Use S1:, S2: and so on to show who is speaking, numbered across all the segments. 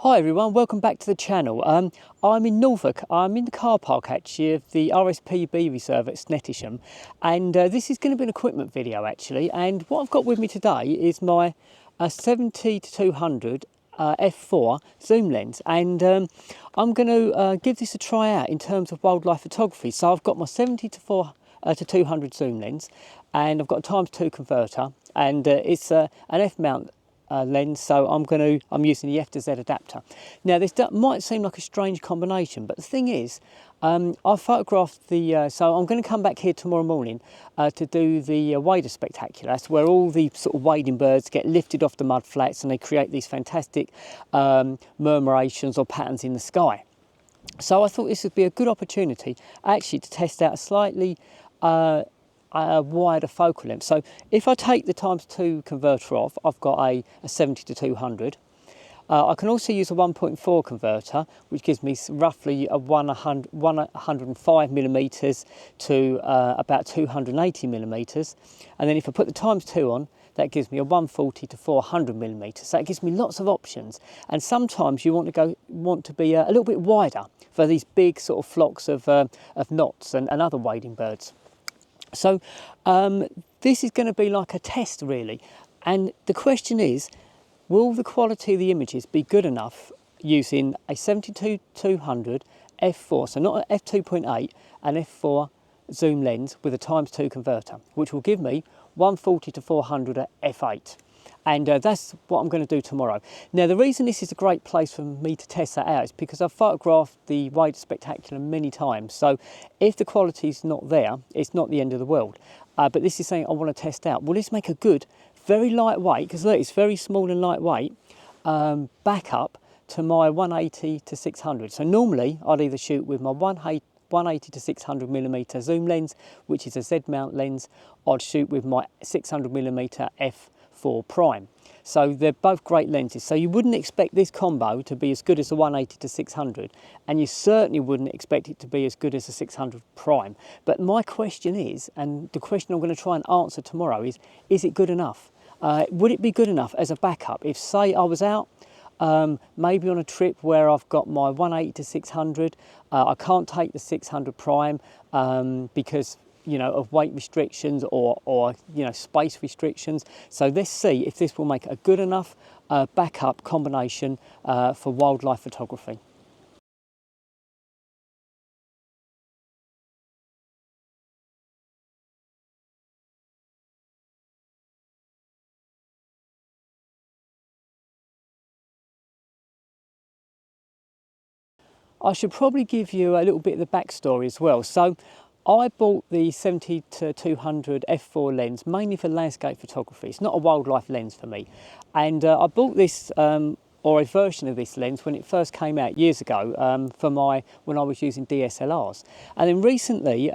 S1: Hi everyone, welcome back to the channel. I'm in Norfolk. I'm in the car park actually of the RSPB reserve at Snettisham, and this is going to be an equipment video actually. And what I've got with me today is my 70-200 f4 zoom lens, and I'm going to give this a try out in terms of wildlife photography. So I've got my 70-200 zoom lens, and I've got a ×2 converter, and it's an F mount lens, so I'm using the F to Z adapter. Now this might seem like a strange combination, but the thing is, I photographed the, so I'm going to come back here tomorrow morning to do the wader spectacular. That's where all the sort of wading birds get lifted off the mud flats and they create these fantastic murmurations or patterns in the sky. So I thought this would be a good opportunity actually to test out a slightly a wider focal length. So if I take the ×2 converter off, I've got a 70-200. I can also use a 1.4 converter, which gives me roughly a 105 millimeters to about 280 millimeters. And then if I put the ×2 on, that gives me a 140 to 400 millimeters. So that gives me lots of options. And sometimes you want to be a little bit wider for these big sort of flocks of knots and other wading birds. So this is going to be like a test really, and the question is, will the quality of the images be good enough using a 70-200 f4, so not an f2.8, an f4 zoom lens with a ×2 converter, which will give me 140 to 400 at f8. And that's what I'm going to do tomorrow. Now the reason this is a great place for me to test that out is because I've photographed the wader spectacular many times. So if the quality's not there, it's not the end of the world. But this is something I want to test out. Will this make a good, very lightweight, because look, it's very small and lightweight, backup to my 180 to 600. So normally I'd either shoot with my 180 to 600 millimeter zoom lens, which is a Z mount lens. I'd shoot with my 600 millimeter f4 prime. So they're both great lenses. So you wouldn't expect this combo to be as good as the 180 to 600, and you certainly wouldn't expect it to be as good as the 600 prime. But my question is, and the question I'm going to try and answer tomorrow is it good enough? Would it be good enough as a backup if, say, I was out maybe on a trip where I've got my 180 to 600, I can't take the 600 prime because of weight restrictions or space restrictions. So let's see if this will make a good enough backup combination for wildlife photography. I should probably give you a little bit of the backstory as well. So I bought the 70-200 f4 lens mainly for landscape photography. It's not a wildlife lens for me. And I bought this, or a version of this lens, when it first came out years ago when I was using DSLRs. And then recently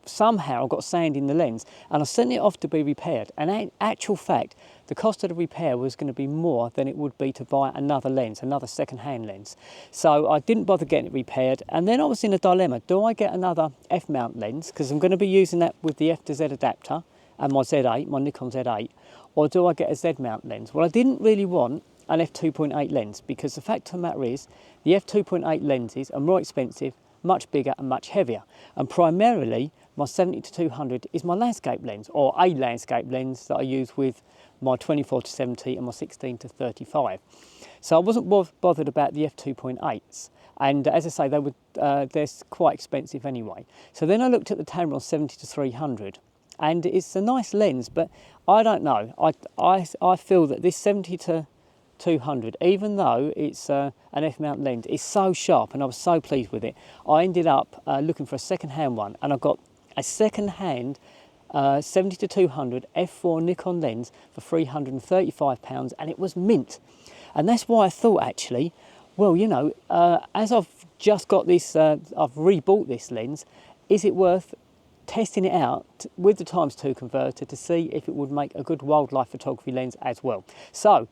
S1: somehow I got sand in the lens and I sent it off to be repaired. And in actual fact, the cost of the repair was going to be more than it would be to buy another lens, another second-hand lens. So I didn't bother getting it repaired. And then I was in a dilemma. Do I get another F-mount lens? Because I'm going to be using that with the F to Z adapter and my Z8, my Nikon Z8. Or do I get a Z-mount lens? Well, I didn't really want an f2.8 lens because the fact of the matter is the f2.8 lenses are more expensive, much bigger and much heavier. And primarily, my 70-200 is my landscape lens, or a landscape lens that I use with my 24-70 and my 16-35. So I wasn't bothered about the f2.8s. And as I say, they're quite expensive anyway. So then I looked at the Tamron 70-300, and it's a nice lens, but I don't know. I feel that this 70-200, even though it's an F-mount lens, is so sharp, and I was so pleased with it. I ended up looking for a second-hand one, and I got a second-hand 70-200 f4 Nikon lens for £335, and it was mint. And that's why I thought, actually, well, as I've just got this, I've rebought this lens, is it worth testing it out with the ×2 converter to see if it would make a good wildlife photography lens as well? So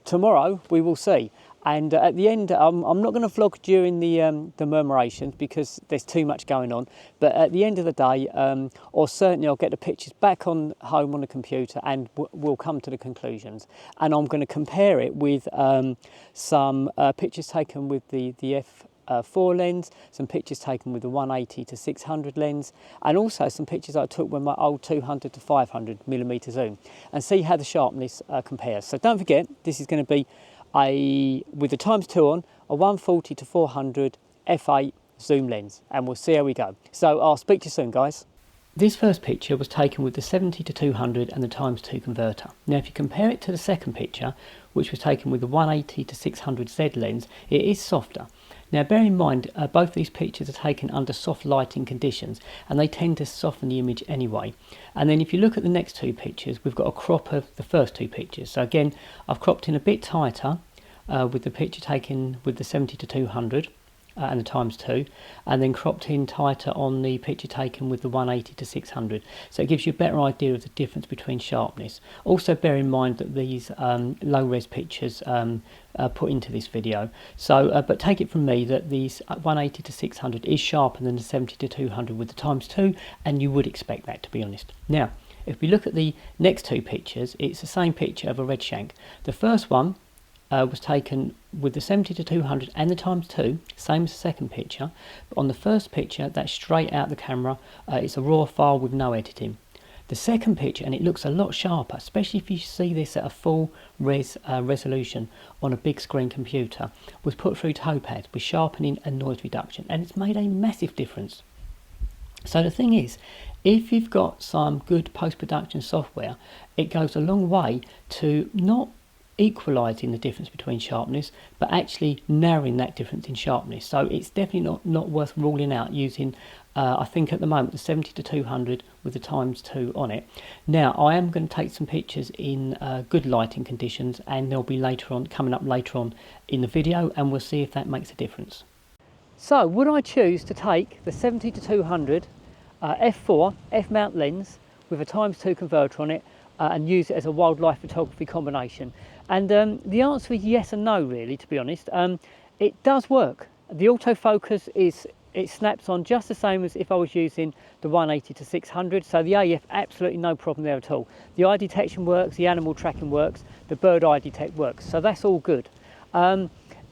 S1: tomorrow we will see. And at the end, I'm not going to vlog during the murmurations because there's too much going on. But at the end of the day, or certainly I'll get the pictures back on home on the computer and we'll come to the conclusions. And I'm going to compare it with some pictures taken with the f4 lens, some pictures taken with the 180 to 600 lens, and also some pictures I took with my old 200 to 500 millimeter zoom, and see how the sharpness compares. So don't forget, this is going to be with the ×2 on, a 140 to 400 f8 zoom lens, and we'll see how we go. So I'll speak to you soon, guys. This first picture was taken with the 70 to 200 and the ×2 converter. Now if you compare it to the second picture, which was taken with the 180 to 600 Z lens, it is softer. Now bear in mind, both these pictures are taken under soft lighting conditions and they tend to soften the image anyway. And then if you look at the next two pictures, we've got a crop of the first two pictures. So again, I've cropped in a bit tighter with the picture taken with the 70 to 200 and the ×2, and then cropped in tighter on the picture taken with the 180 to 600. So it gives you a better idea of the difference between sharpness. Also bear in mind that these low res pictures are put into this video. So, but take it from me that these 180 to 600 is sharper than the 70 to 200 with the ×2, and you would expect that, to be honest. Now, if we look at the next two pictures, it's the same picture of a red shank. The first one was taken with the 70 to 200 and the ×2, same as the second picture. But on the first picture, that's straight out the camera. It's a raw file with no editing. The second picture, and it looks a lot sharper, especially if you see this at a full resolution on a big screen computer, was put through Topaz with sharpening and noise reduction, and it's made a massive difference. So the thing is, if you've got some good post-production software, it goes a long way to not equalising the difference between sharpness, but actually narrowing that difference in sharpness. So it's definitely not worth ruling out using, I think at the moment, the 70 to 200 with the ×2 on it. Now I am going to take some pictures in good lighting conditions, and they'll be coming up later on in the video, and we'll see if that makes a difference. So would I choose to take the 70 to 200 f4 f-mount lens with a ×2 converter on it and use it as a wildlife photography combination? And the answer is yes and no, really, to be honest. It does work. The autofocus it snaps on just the same as if I was using the 180 to 600. So the AF, absolutely no problem there at all. The eye detection works, the animal tracking works, the bird eye detect works. So that's all good.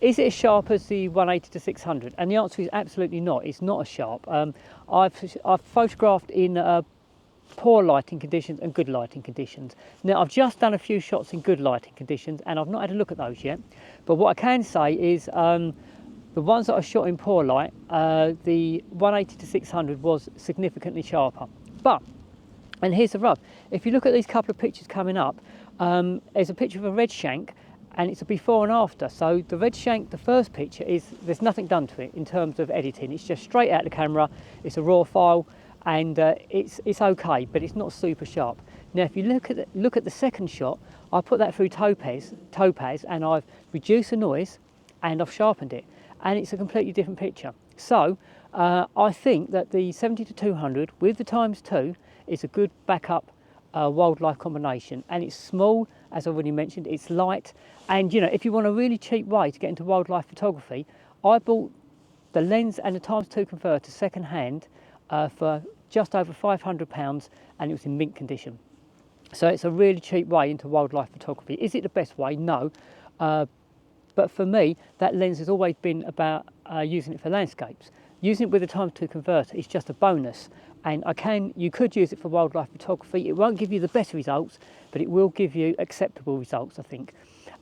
S1: Is it as sharp as the 180 to 600? And the answer is absolutely not. It's not as sharp. I've photographed in poor lighting conditions and good lighting conditions. Now I've just done a few shots in good lighting conditions and I've not had a look at those yet, but what I can say is the ones that I shot in poor light, the 180 to 600 was significantly sharper. But, and here's the rub, if you look at these couple of pictures coming up, there's a picture of a red shank and it's a before and after. So the red shank, the first picture, there's nothing done to it in terms of editing. It's just straight out the camera, it's a raw file, and it's okay, but it's not super sharp. Now if you look at the second shot, I put that through Topaz and I've reduced the noise and I've sharpened it, and it's a completely different picture. So I think that the 70 to 200 with the ×2 is a good backup wildlife combination, and it's small, as I already mentioned, it's light, and you know, if you want a really cheap way to get into wildlife photography, I bought the lens and the ×2 converter second hand for just over £500, and it was in mint condition. So it's a really cheap way into wildlife photography. Is it the best way? No. But for me, that lens has always been about using it for landscapes. Using it with a ×2 converter is just a bonus. And you could use it for wildlife photography. It won't give you the best results, but it will give you acceptable results, I think.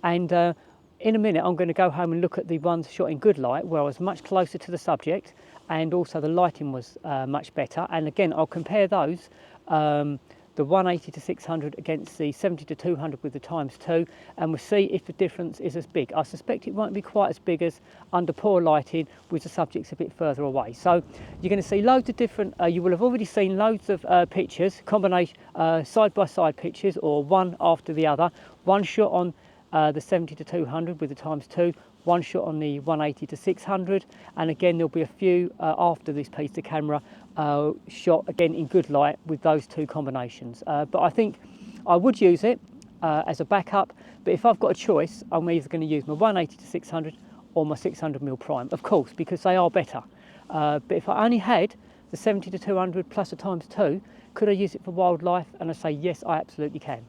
S1: And in a minute, I'm going to go home and look at the ones shot in good light, where I was much closer to the subject, and also the lighting was much better. And again, I'll compare those, the 180 to 600 against the 70 to 200 with the ×2, and we'll see if the difference is as big. I suspect it won't be quite as big as under poor lighting with the subjects a bit further away. So you're going to see loads of different, you will have already seen loads of pictures, combination side-by-side pictures, or one after the other. One shot on the 70 to 200 with the ×2, one shot on the 180 to 600, and again there'll be a few after this piece of camera shot again in good light with those two combinations. But I think I would use it as a backup, but if I've got a choice, I'm either going to use my 180 to 600 or my 600mm prime, of course, because they are better. But if I only had the 70 to 200 plus a ×2, could I use it for wildlife? And I say yes, I absolutely can.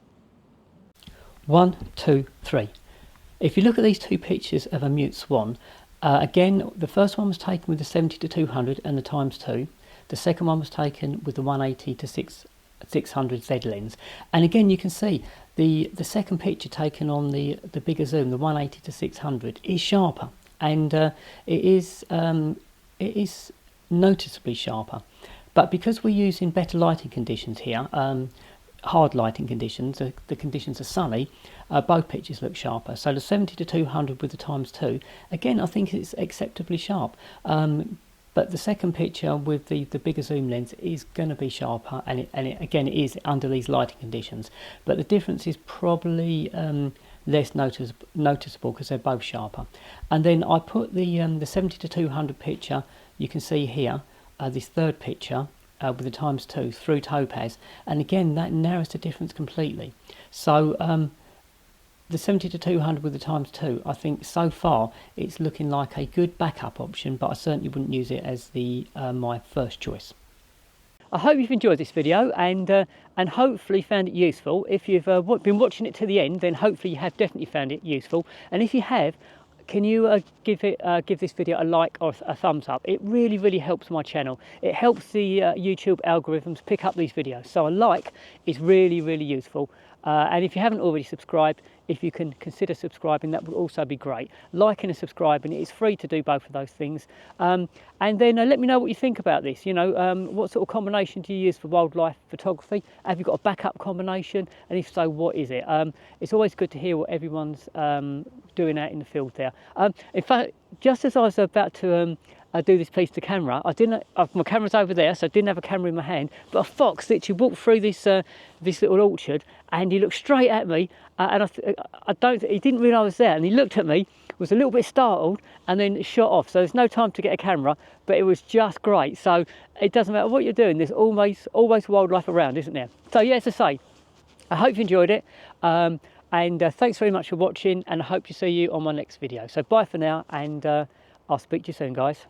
S1: 1, 2, 3. If you look at these two pictures of a mute swan, again, the first one was taken with the 70 to 200 and the ×2. The second one was taken with the 180 to 600 Z lens. And again, you can see the second picture taken on the bigger zoom, the 180 to 600, is sharper, and it is noticeably sharper. But because we're using better lighting conditions here, hard lighting conditions, the conditions are sunny, both pictures look sharper. So the 70 to 200 with the ×2, again, I think it's acceptably sharp. But the second picture with the bigger zoom lens is going to be sharper, and it again, it is under these lighting conditions. But the difference is probably less noticeable because they're both sharper. And then I put the 70 to 200 picture, you can see here, this third picture with the ×2 through topaz, and again that narrows the difference completely. So the 70 to 200 with the ×2, I think so far it's looking like a good backup option, but I certainly wouldn't use it as my first choice. I hope you've enjoyed this video and hopefully found it useful. If you've been watching it to the end, then hopefully you have definitely found it useful. And if you have, can you give this video a like or a thumbs up? It really helps my channel. It helps the YouTube algorithms pick up these videos. So a like is really useful. And if you haven't already subscribed, if you can consider subscribing, that would also be great. Liking and subscribing, it's free to do both of those things. And then let me know what you think about this. You know, what sort of combination do you use for wildlife photography? Have you got a backup combination? And if so, what is it? It's always good to hear what everyone's doing out in the field there. In fact, just as I was about to do this piece to camera, I didn't. My camera's over there, so I didn't have a camera in my hand. But a fox literally walked through this this little orchard, and he looked straight at me, and he didn't realise I was there, and he looked at me, was a little bit startled, and then shot off. So there's no time to get a camera, but it was just great. So it doesn't matter what you're doing. There's always wildlife around, isn't there? So yeah, as I say, I hope you enjoyed it. And thanks very much for watching, and I hope to see you on my next video. So bye for now, and I'll speak to you soon, guys.